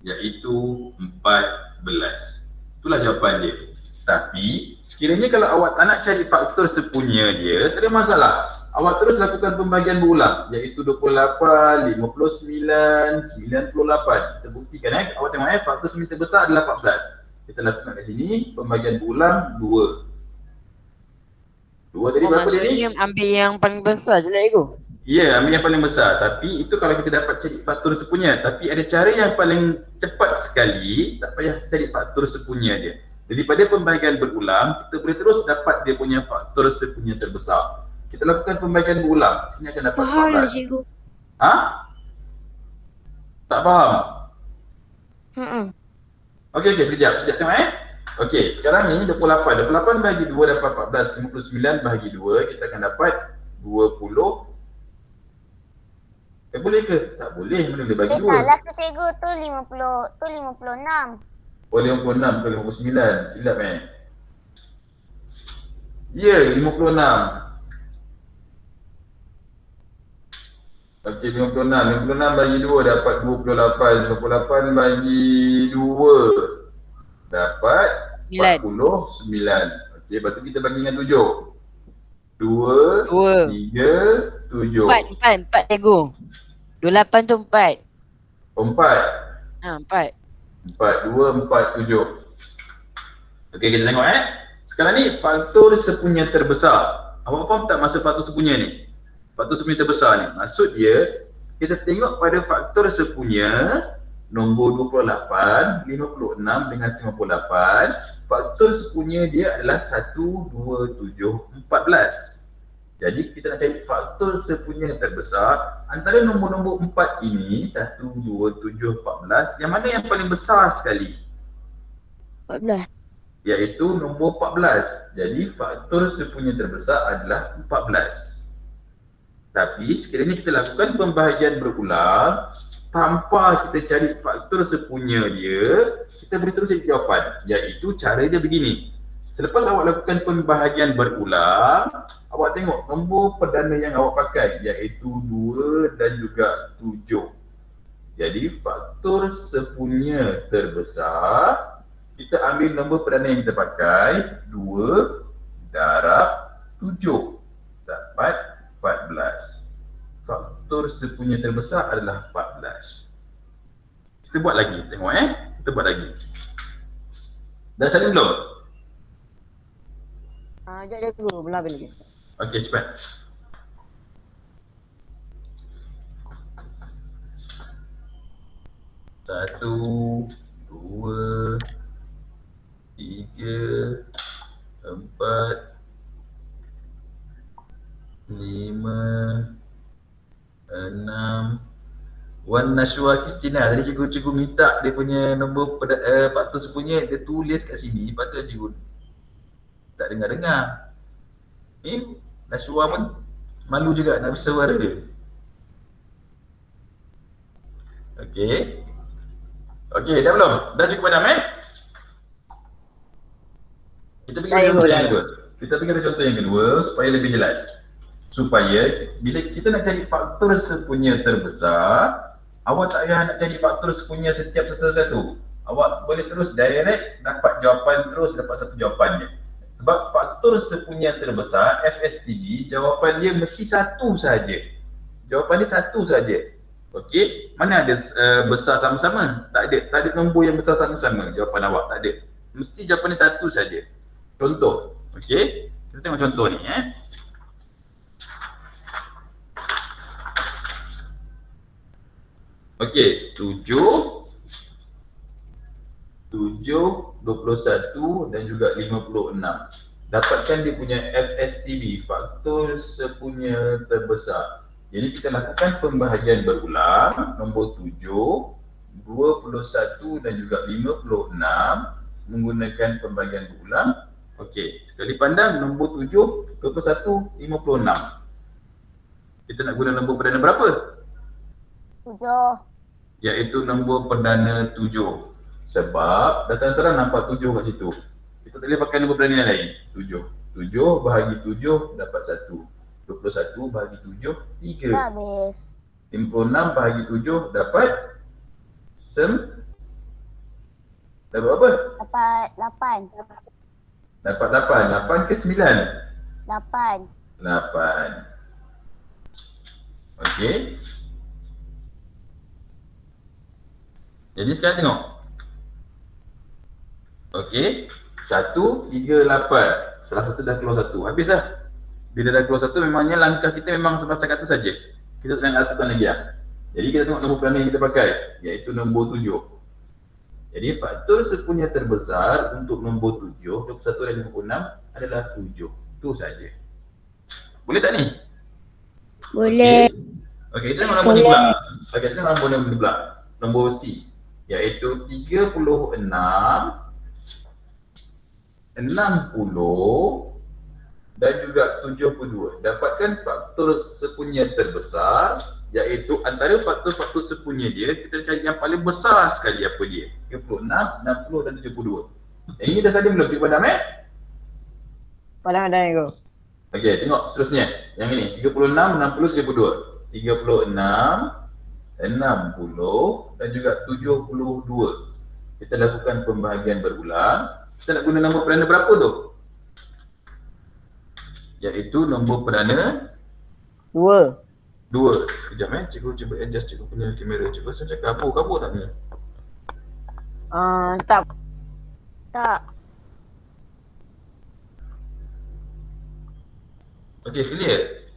Iaitu 14. Itulah jawapan dia. Tapi sekiranya kalau awak tak nak cari faktor sepunya dia, tak ada masalah. Awak terus lakukan pembahagian berulang, iaitu 28, 59, 98. Kita buktikan awak tengok faktor sepunya terbesar adalah 14. Kita lakukan kat sini pembahagian berulang 2. 2 tadi berapa dia ni? Maksudnya ambil yang paling besar je lah cikgu. Ya, ambil yang paling besar. Tapi itu kalau kita dapat cari faktor sepunya. Tapi ada cara yang paling cepat sekali, tak payah cari faktor sepunya dia. Jadi pada pembahagian berulang, kita boleh terus dapat dia punya faktor sepunya terbesar. Kita lakukan pembahagian berulang. Sini akan dapat Faham 14. cikgu. Ha? Tak faham? Okey, sekejap tengok Okey, sekarang ni 28. 28 bahagi 2 dapat 14. 59 bahagi 2, kita akan dapat 20. Boleh ke? Tak boleh, mana boleh bagi 2. Salah tu cikgu, tu 50, tu 56. Oh, 56 ke 59. Silap Ya, 56. Okey, 56. 56 bagi 2 dapat 28. 28 bagi 2 dapat 49. Okey, lepas tu kita bagi dengan 7. 2, 3, 7. 4 cikgu. 28 tu 4. Oh, 4. 4. 4, 2, 4, 7. Okey, kita tengok Sekarang ni faktor sepunya terbesar. Awak faham tak maksud faktor sepunya ni? Faktor sepunya terbesar ni, maksud dia kita tengok pada faktor sepunya nombor 28, 56 dengan 98. Faktor sepunya dia adalah 1, 2, 7, 14. Jadi kita nak cari faktor sepunya yang terbesar antara nombor-nombor 4 ini, 1, 2, 7, 14. Yang mana yang paling besar sekali? 14. Iaitu nombor 14. Jadi faktor sepunya terbesar adalah 14. Tapi sekiranya kita lakukan pembahagian berulang tanpa kita cari faktor sepunya dia, kita boleh terus cari jawapan. Iaitu cara dia begini. Selepas awak lakukan pembahagian berulang, awak tengok nombor perdana yang awak pakai, iaitu 2 dan juga 7. Jadi faktor sepunya terbesar, kita ambil nombor perdana yang kita pakai, 2 darab 7 dapat 14. Faktor sepunya terbesar adalah 14. Kita buat lagi, tengok kita buat lagi. Dah salin belum? Sekejap cikgu, belum habis lagi. Okey, cepat. Satu, 2, 3, 4, 5, 6. Wan Nashwa Kristina, tadi cikgu minta dia punya nombor faktor sepunya, dia tulis kat sini, lepas tu cikgu tak dengar-dengar. Ni Nashwa pun malu juga nak bersuara dia. Okey. Okey, dah belum? Dah cukup padam Kita pergi pada contoh yang kedua. Kita pergi pada contoh yang kedua supaya lebih jelas. Supaya bila kita nak cari faktor sepunya terbesar, awak tak payah nak cari faktor sepunya setiap satu-satu. Awak boleh terus direct dapat jawapan, terus dapat satu jawapan je. Sebab faktor sepunya terbesar FSTB, jawapan dia mesti satu saja. Jawapan dia satu saja. Okey, mana ada besar sama-sama? Tak ada nombor yang besar sama-sama jawapan awak, tak ada. Mesti jawapan dia satu saja. Contoh, okey. Kita tengok contoh ni Okey, 7, 21 dan juga 56. Dapatkan dia punya FSTB, faktor sepunya terbesar. Jadi kita lakukan pembahagian berulang nombor 7, 21 dan juga 56 menggunakan pembahagian berulang. Okey, sekali pandang nombor 7, 21, 56. Kita nak guna nombor perdana berapa? 7. Iaitu nombor perdana 7. Sebab datang-datang nampak 7 kat situ. Kita tak boleh pakai nombor perdana yang lain. 7. 7 bahagi 7 dapat 1. 21 bahagi 7, 3. Habis. 56 bahagi 7 dapat dapat apa? Dapat 8. Dapat 8. 8 ke 9? 8. 8. Okey. Jadi sekarang tengok. Okey. 1, 3, 8. Salah satu dah keluar 1. Habis lah. Bila dah keluar 1 memangnya langkah kita memang semasa kata saja. Kita tak nak lakukan lagi lah. Jadi kita tengok nombor perdana yang kita pakai, iaitu nombor 7. Jadi faktor sepunya terbesar untuk nombor 7, 21 dan 56 adalah 7. Itu saja. Boleh tak ni? Boleh. Okey, kita tengok nombor ni pula. Okey, kita tengok nombor ni pula. Nombor C, iaitu 36, 60 dan juga 72. Dapatkan faktor sepunya terbesar, iaitu antara faktor-faktor sepunya dia, kita cari yang paling besar sekali apa dia. 36, 60 dan 72. Yang ini dah saja belum? Cuba padam Padam dah Ego. Okey, tengok seterusnya. Yang ini 36, 60, 72. 36, 60 dan juga 72. Kita lakukan pembahagian berulang. Kita nak guna nombor perdana berapa tu? Iaitu nombor perdana 2. 2. Sekejap cikgu cuba adjust cikgu punya kamera. Cuba saya cakap kabur tak ni? Tak. Tak. Okey, clear?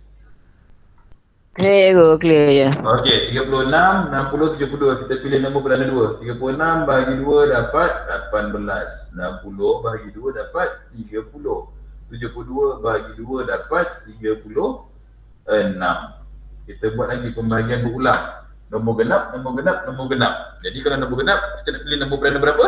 Clear Ego, clear je. Okey, 36, 60, 72. Kita pilih nombor perdana 2. 36 bahagi 2 dapat 18. 60 bahagi 2 dapat 30. 72 bahagi 2 dapat 36. Kita buat lagi pembahagian berulang. Nombor genap, nombor genap, nombor genap. Jadi kalau nombor genap, kita nak pilih nombor perdana berapa?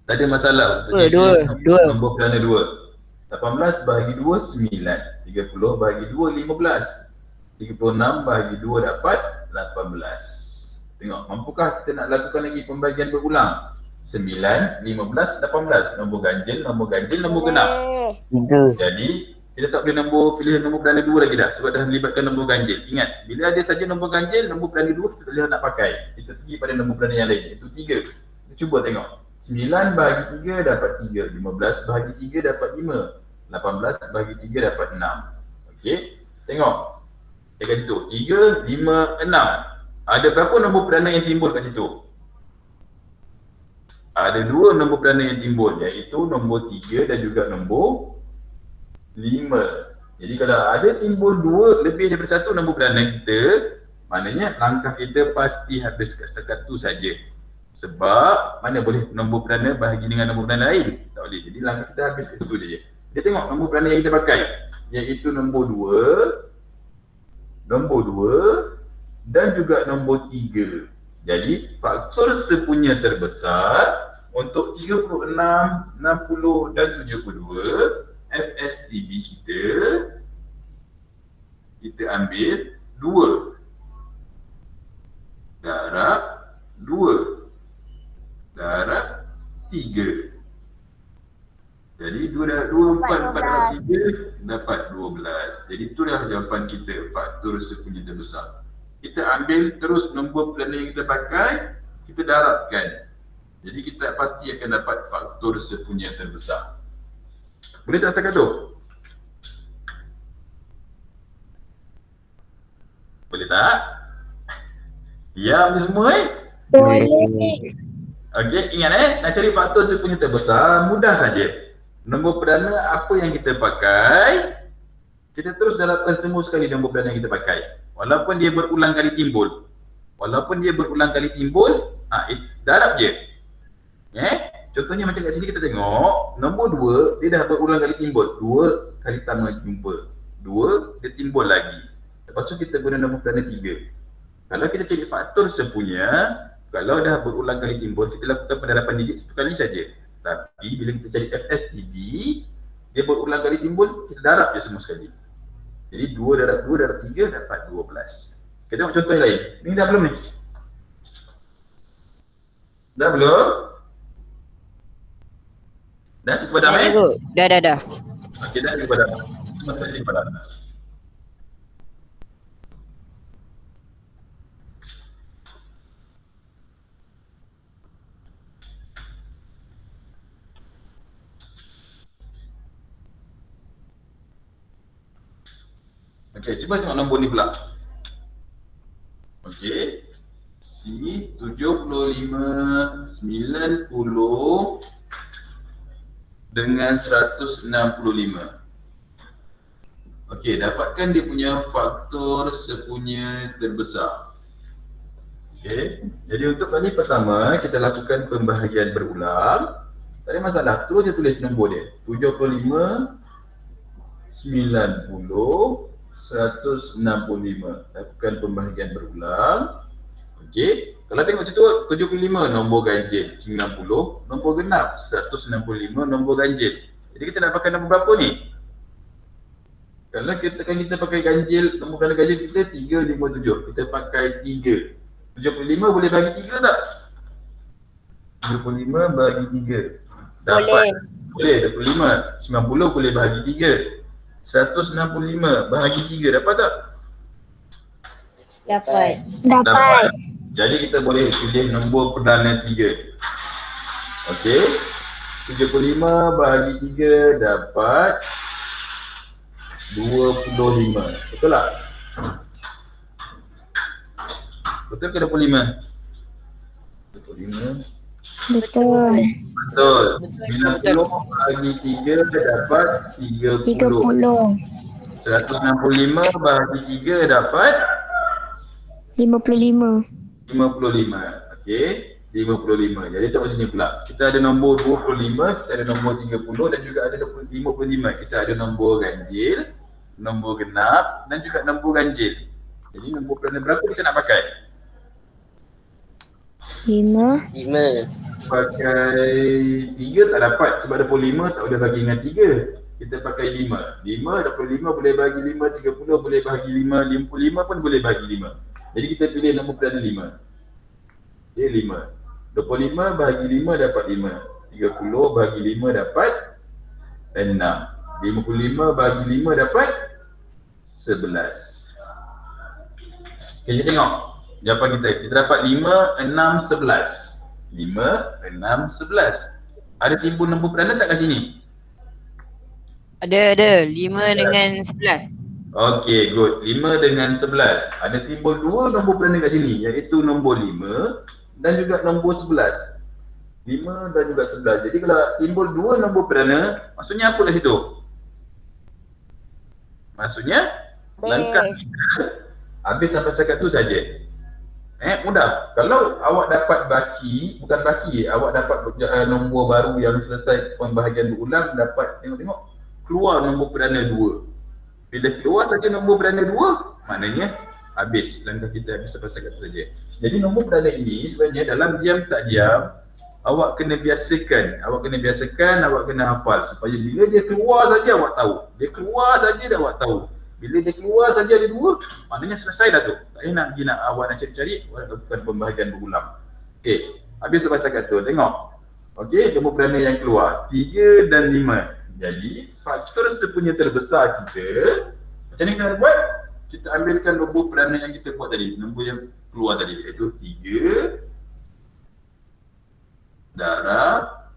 Tak ada masalah. Dua. Nombor perdana 2. 18 bahagi 2, 9. 30 bahagi 2, 15. 36 bahagi 2 dapat 18. Tengok, mampukah kita nak lakukan lagi pembahagian berulang? 9, 15, 18. Nombor ganjil, nombor ganjil, nombor genap. Jadi, kita tak boleh pilih nombor perdana 2 lagi dah sebab dah melibatkan nombor ganjil. Ingat, bila ada saja nombor ganjil, nombor perdana 2 kita tak boleh nak pakai. Kita pergi pada nombor perdana yang lain, iaitu 3. Kita cuba tengok. 9 bahagi 3 dapat 3. 15 bahagi 3 dapat 5. 18 bahagi 3 dapat 6. Okey, tengok. Dekat situ, 3, 5, 6. Ada berapa nombor perdana yang timbul kat situ? Ada 2 nombor perdana yang timbul, iaitu nombor 3 dan juga nombor 5. Jadi kalau ada timbul 2 lebih daripada 1 nombor perdana kita, maknanya langkah kita pasti habis setakat tu saja. Sebab mana boleh nombor perdana bahagi dengan nombor perdana lain? Tak boleh. Jadi langkah kita habis kat situ je. Kita tengok nombor perdana yang kita pakai, iaitu nombor 2, nombor 2 dan juga nombor 3. Jadi faktor sepunya terbesar untuk 36, 60 dan 72, FSTB kita ambil 2 darab 2 darab 3. Jadi 2 darab 2, 4 darab 3 dapat 12. Jadi itulah jawapan kita, faktor sepunya terbesar. Kita ambil terus nombor perdana yang kita pakai, kita darabkan. Jadi kita pasti akan dapat faktor sepunya terbesar. Boleh tak setakat tu? Boleh tak? Ya, boleh semua Boleh. Okey, ingat nak cari faktor sepunya terbesar mudah saja. Nombor perdana apa yang kita pakai, kita terus darabkan semua sekali nombor perdana yang kita pakai. Walaupun dia berulang kali timbul. Darab je. Contohnya macam kat sini kita tengok, nombor 2 dia dah berulang kali timbul. 2 kali pertama jumpa. 2 dia timbul lagi. Lepas tu kita guna nombor perdana 3. Kalau kita cari faktor sepunya, kalau dah berulang kali timbul, kita lakukan pendaraban digit satu kali saja. Tapi bila kita cari FSTB, dia berulang kali timbul, kita darab je semua sekali. Jadi 2 darab 2 darab 3 dapat 12. Kita tengok contoh yang lain. Ni dah belum ni? Dah belum? Dah cukup padam Dah. Okey, dah cukup padam. Cuma tak cukup padam. Okey, cuba tengok nombor ni pula. Okey. C 75, 90 dengan 165. Okey, dapatkan dia punya faktor sepunya terbesar. Okey. Jadi untuk kali pertama kita lakukan pembahagian berulang. Tak ada masalah, terus je tulis nombor dia. 75, 90, 165. Lakukan pembahagian berulang. Okey. Kalau tengok situ 75 nombor ganjil, 90 nombor genap, 165 nombor ganjil. Jadi kita nak pakai nombor berapa ni? Kalau kita pakai ganjil, nombor ganda ganjil kita 357. Kita pakai 3. 75 boleh bagi 3 tak? 75 bagi 3. Dapat. Boleh 25. 90 boleh bagi 3. 165 bahagi 3 dapat tak? Dapat. Jadi kita boleh pilih nombor perdana 3. Okey. 75 bahagi 3 dapat 25. Betul tak? Betul ke 25? 25. Betul. Betul. 90 bahagi 3 dapat 30. 165 bahagi 3 dapat 55. 55. Okey, 55. Jadi tengok sini pula. Kita ada nombor 25, kita ada nombor 30 dan juga ada 55. Kita ada nombor ganjil, nombor genap dan juga nombor ganjil. Jadi nombor perdana berapa kita nak pakai? 5. Pakai 3 tak dapat sebab 25 tak boleh bagi dengan 3. Kita pakai 5. 5, 25 boleh bagi 5, 30 boleh bagi 5, 55 pun boleh bagi 5. Jadi kita pilih nombor perdana 5. Okey, 5. 25 bahagi 5 dapat 5. 30 bahagi 5 dapat 6. 55 bahagi 5 dapat 11. Okey, kita tengok jawapan kita. Kita dapat 5, 6, 11. 5, 6, 11. Ada timbul nombor perdana tak kat sini? Ada 5 dengan 11. Okey, good. 5 dengan 11. Ada timbul 2 nombor perdana kat sini, iaitu nombor 5 dan juga nombor 11. 5 dan juga 11. Jadi kalau timbul 2 nombor perdana, maksudnya apa kat situ? Maksudnya langkah kita habis sampai setakat tu saja. Mudah. Kalau awak dapat baki, bukan baki, awak dapat nombor baru yang selesai pembahagian berulang, dapat tengok-tengok keluar nombor perdana 2. Bila keluar saja nombor perdana 2, maknanya habis, langkah kita habis sampai satu saja. Jadi nombor perdana ini sebenarnya dalam diam tak diam, awak kena biasakan, awak kena hafal supaya bila dia keluar saja awak tahu. Dia keluar saja dah awak tahu. Bila dia keluar saja ada 2, maknanya selesai dah tu. Tak payah nak pergi awak nak cari-cari, awak nak lakukan pembahagian berulang. Okey, habis sampai setakat tu, tengok. Okey, nombor perdana yang keluar 3 dan 5. Jadi faktor sepunya terbesar kita, macam ni kita buat? Kita ambilkan nombor perdana yang kita buat tadi, nombor yang keluar tadi, iaitu 3 darab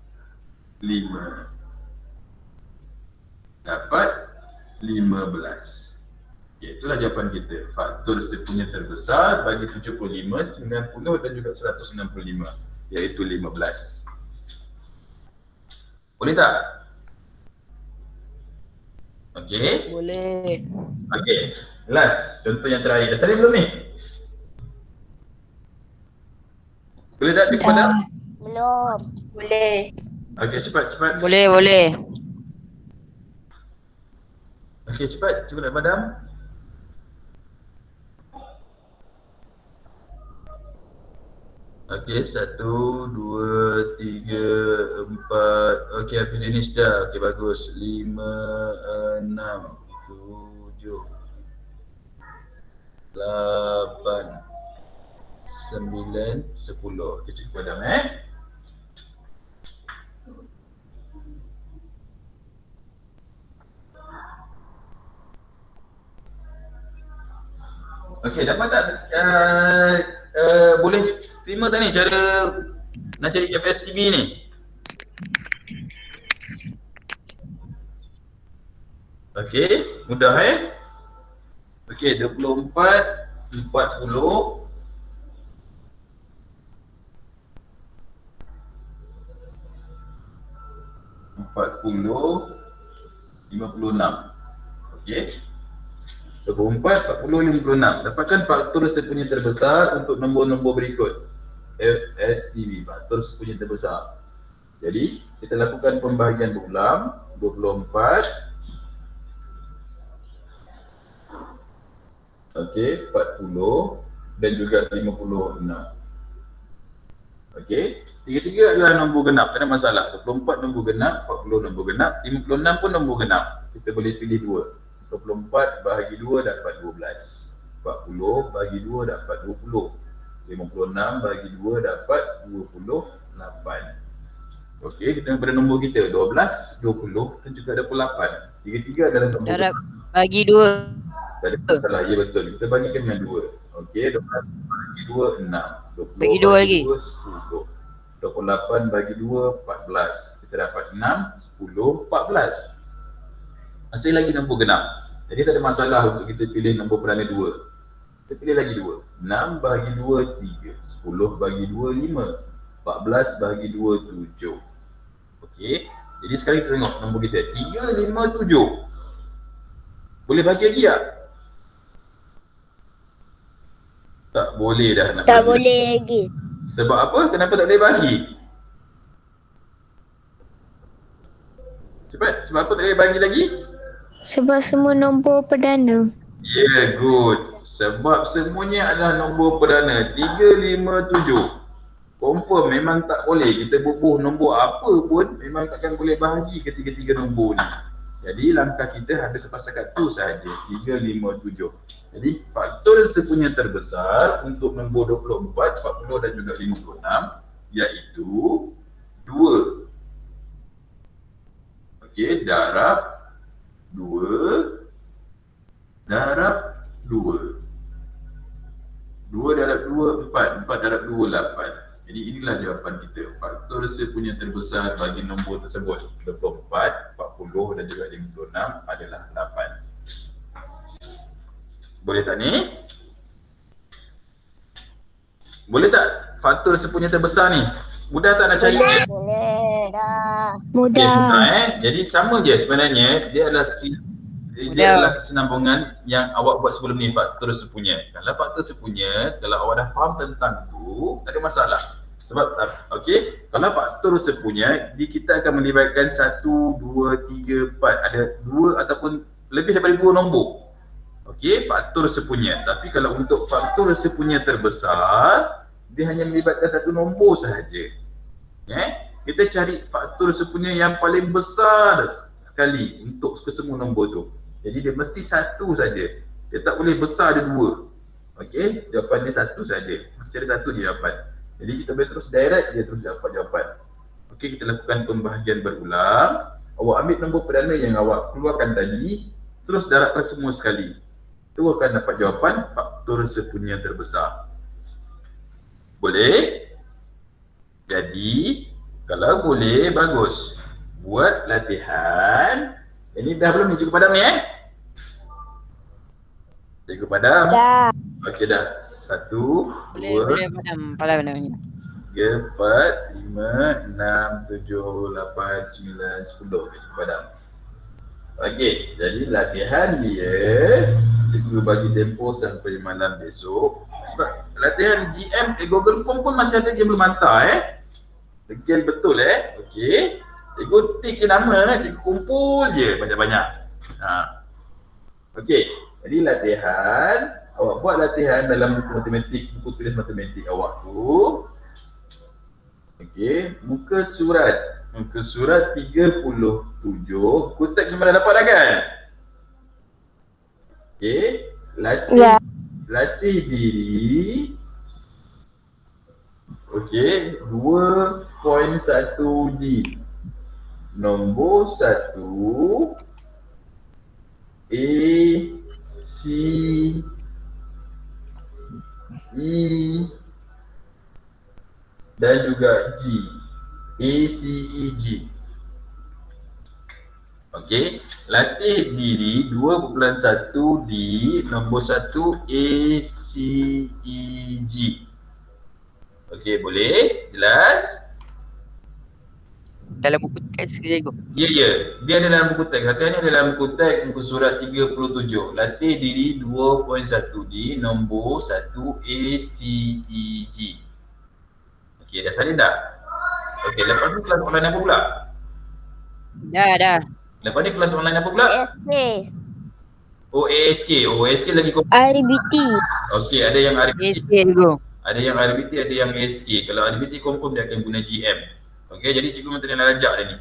5 dapat 15. Okay, itulah jawapan kita. Faktor sepunya terbesar bagi 75, 90 dan juga 165, iaitu 15. Boleh tak? Okey. Boleh. Okey. Last, contoh yang terakhir. Dah salin belum ni? Boleh tak cik Padam? Belum. Boleh. Okey, cepat. Boleh, boleh. Okey, cepat. Cuba nak Padam. Okey, 1, 2, 3, 4. Okey, habis finish dah. Okey, bagus. 5, 6, 7, 8, 9, 10. Okey, cikgu Padam Okey, dapat tak? Boleh terima tak ni cara nak cari FSTB ni? Okey, mudah Okey, 24, 40, 56. Okey. 24, 40, 56. Dapatkan faktor sepunya terbesar untuk nombor-nombor berikut. FSTB, faktor sepunya terbesar. Jadi, kita lakukan pembahagian berulang. 24. Okey, 40 dan juga 56. Okey, tiga-tiga adalah nombor genap, tak ada masalah. 24 nombor genap, 40 nombor genap, 56 pun nombor genap. Kita boleh pilih 2. 24 bahagi 2 dapat 12. 40 bahagi 2 dapat 20. 56 bahagi 2 dapat 28. Okey, kita pada nombor kita 12, 20 dan juga 28. Tiga-tiga adalah nombor Darab bagi 2. tak ada masalah, ya betul. Kita bagikan dengan 2. Okey, 12 bagi 2, 6. 20 Bagi 2 lagi. 2, 10. 28 bagi 2, 14. Kita dapat 6, 10, 14. Masih lagi nombor genap. Jadi tak ada masalah untuk kita pilih nombor perdana 2. Kita pilih lagi 2. 6 bagi 2, 3. 10 bagi 2, 5. 14 bagi 2, 7. Okey. Jadi sekarang kita tengok nombor kita. 3, 5, 7. Boleh bagi lagi tak? Tak boleh dah nak Tak bagi. boleh lagi. Sebab apa? Kenapa tak boleh bagi? Cepat. Sebab apa tak boleh bagi lagi? Sebab semua nombor perdana. Yeah, good. Sebab semuanya adalah nombor perdana. 3, 5, 7. Confirm memang tak boleh. Kita bubuh nombor apa pun memang takkan boleh bahagi ketiga-tiga nombor ni. Jadi langkah kita habis sampai setakat tu sahaja. 3, 5, 7. Jadi faktor sepunya terbesar untuk nombor 24, 40 dan juga 56 iaitu 2. Okey, darab 2 darab 2. 2 darab 2, 4. 4 darab 2, 8. Jadi inilah jawapan kita. Faktor sepunya terbesar bagi nombor tersebut 24, 40 dan juga 56 adalah 8. Boleh tak ni? Boleh tak faktor sepunya terbesar ni? Mudah tak nak cari? Boleh dah. Okay, Mudah. mudah Jadi sama je sebenarnya. Dia adalah Dia adalah kesinambungan yang awak buat sebelum ni, faktor sepunya. Kalau faktor sepunya, kalau awak dah faham tentang tu, tak ada masalah. Sebab, okey, kalau faktor sepunya, kita akan melibatkan 1, 2, 3, 4. Ada 2 ataupun lebih daripada 2 nombor. Okey, faktor sepunya. Tapi kalau untuk faktor sepunya terbesar, dia hanya melibatkan 1 nombor sahaja. Kita cari faktor sepunya yang paling besar sekali untuk kesemua nombor tu. Jadi dia mesti 1 saja. Dia tak boleh besar ada 2. Okey, jawapan dia 1 saja. Mesti ada 1 je jawapan. Jadi kita boleh terus direct, dia terus dapat jawapan. Okey, kita lakukan pembahagian berulang. Awak ambil nombor perdana yang awak keluarkan tadi, terus darabkan semua sekali. Itu akan dapat jawapan faktor sepunya terbesar. Boleh? Jadi, kalau boleh, bagus. Buat latihan. Ini dah belum ni Cikgu Padam ni Cikgu Padam? Dah. Okey dah. 1, 2, Boleh Padam. Padam. 3, 4, 5, 6, 7, 8, 9, 10. Cikgu Padam. Okey, jadi latihan dia Cikgu bagi tempoh sampai malam besok. Sebab latihan GM Google Form pun masih ada, dia belum hantar Degil betul Okey. Cikgu tik je nama, cikgu kumpul je banyak-banyak. Okey, jadi latihan, awak buat latihan dalam buku matematik, buku tulis matematik awak tu. Okey, muka surat 37, buku teks semua dah dapat dah kan? Okey, latih diri. Okey, 2.1D. Nombor 1 A, C, E dan juga G. A, C, E, G. Okey, latih diri 2.1D, nombor 1 A, C, E, G. Okey, boleh? Jelas? Dalam buku teks ke Cikgu? Ya. Dia ada dalam buku teks. Latihan ni ada dalam buku teks, muka surat 37. Latih diri 2.1D, nombor 1 A, C, E, G. Okey, dah salin tak? Okey, lepas ni kelas online apa pula? Dah. Lepas ni kelas online apa pula? SK. ASK. ASK lagi kau. RBT. Okey, ada yang RBT. Cikgu. Ada yang RBT, ada yang ASK. Kalau RBT confirm dia akan guna GM. Okey, jadi cikgu menteri nak rajak dia ni.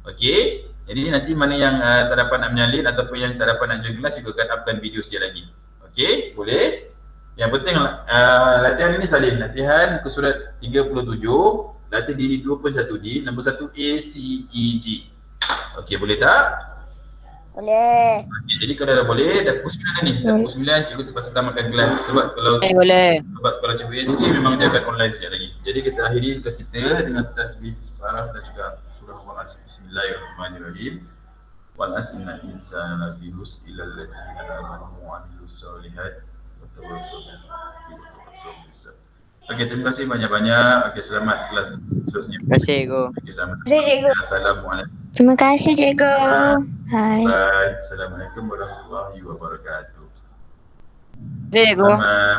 Okey, jadi nanti mana yang tak dapat nak menyalin ataupun yang tak dapat nak join kelas, cikgu akan upkan video sekejap lagi. Okey, boleh? Yang penting latihan ini salin. Latihan muka surat 37, latih diri 2.1D, nombor 1 A, C, E, G. Okey, boleh tak? Boleh. Okey, jadi kalau dah boleh, dah pukul 9 dah ni. Dah pukul 9, cikgu terpaksa tamatkan kelas. Sebab kalau cikgu ASK memang dia akan online sekejap lagi. Jadi kita akhiri kelas kita dengan tasbih separah dan juga surah Al-Asr. Bismillahirrahmanirrahim. Wal asri innal insana lafi khusr illa allazina amanu wa amilus solihat wa tawassaw bil haqqi wa tawassaw bis sabr. Okey, terima kasih banyak-banyak. Okey, selamat kelas seterusnya. Terima kasih Cikgu. Okey, selamat. Terima kasih, Cikgu. Assalamualaikum. Terima kasih Cikgu. Hai. Bye. Assalamualaikum warahmatullahi wabarakatuh. Cikgu. Selamat.